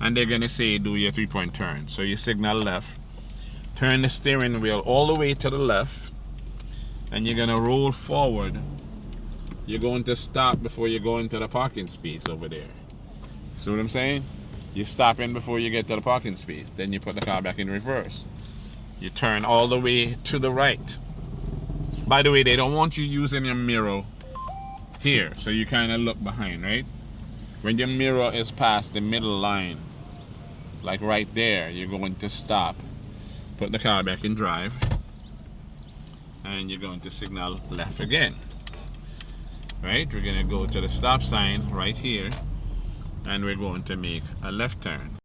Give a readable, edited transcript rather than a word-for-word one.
and they're gonna say do your 3-point turn. So you signal left, turn the steering wheel all the way to the left, and you're gonna roll forward. You're going to stop before you go into the parking space over there. See what I'm saying? You stop in before you get to the parking space. Then you put the car back in reverse. You turn all the way to the right. By the way, they don't want you using your mirror here, so you kind of look behind, right? When your mirror is past the middle line, like right there, you're going to stop, put the car back in drive, and you're going to signal left again. Right? We're going to go to the stop sign right here, and we're going to make a left turn.